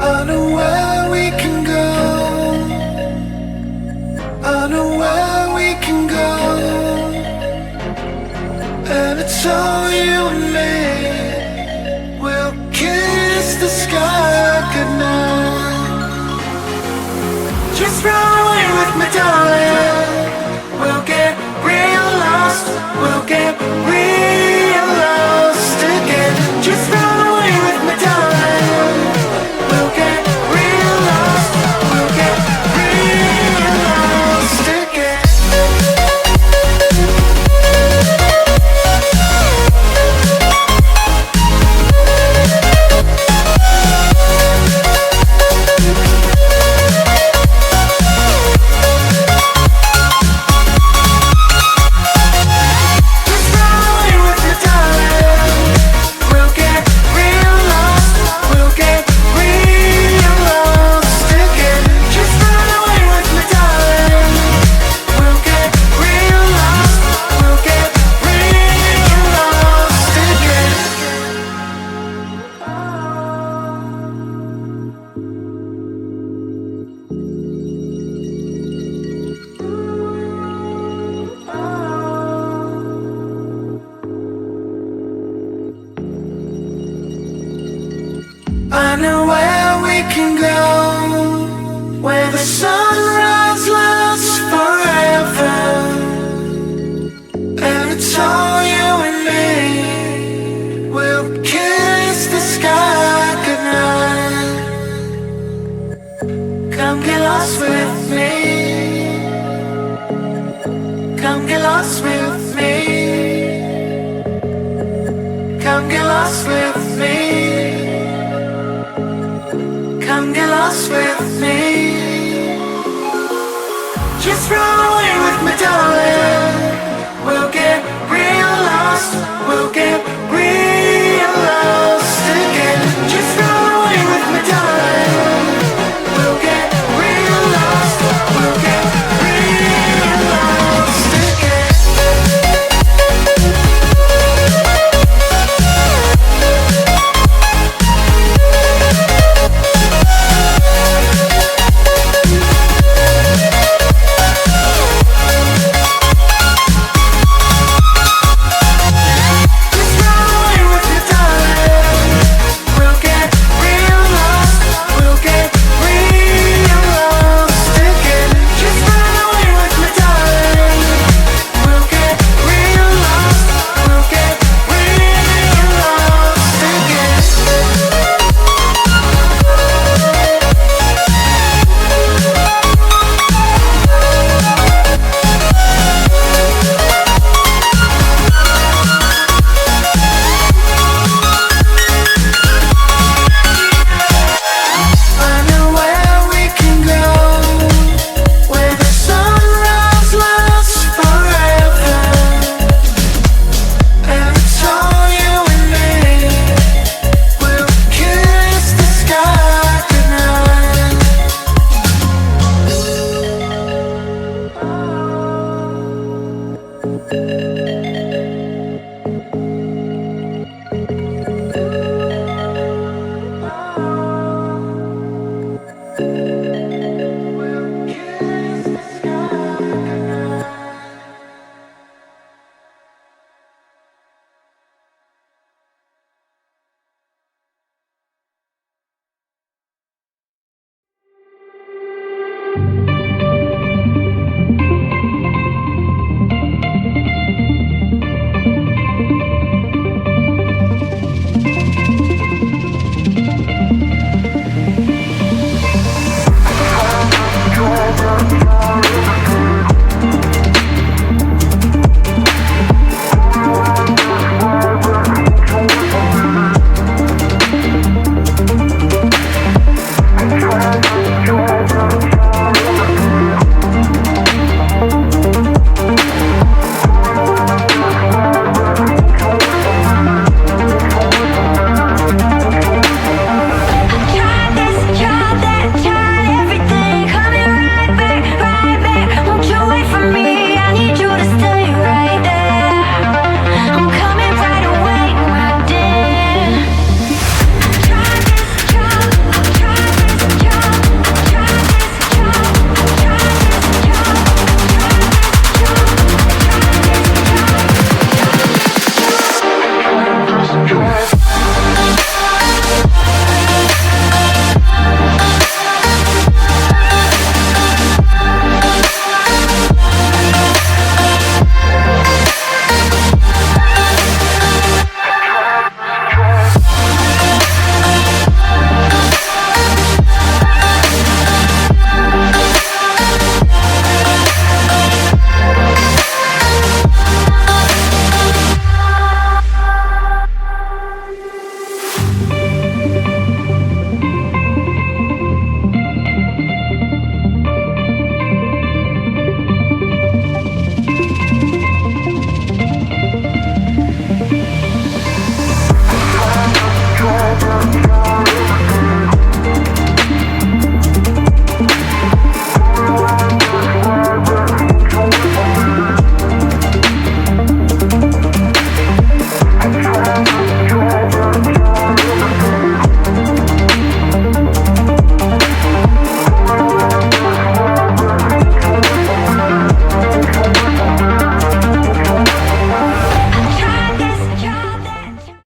I know where we can go. I know where we can go. And it's all you and me. We'll kiss the sky goodnight. Just run away with me, darling. We'll get real lost. We'll get real lost again. Just run away with me, darling. We'll get real lost. We'll get real lost again. I know where we can go, where the sunrise lasts forever. And it's all you and me. We'll kiss the sky goodnight. Come get lost with me. Come get lost with me. Come get lost with me. Come get lost with me. Just run away with me, darling. We'll get real lost. We'll get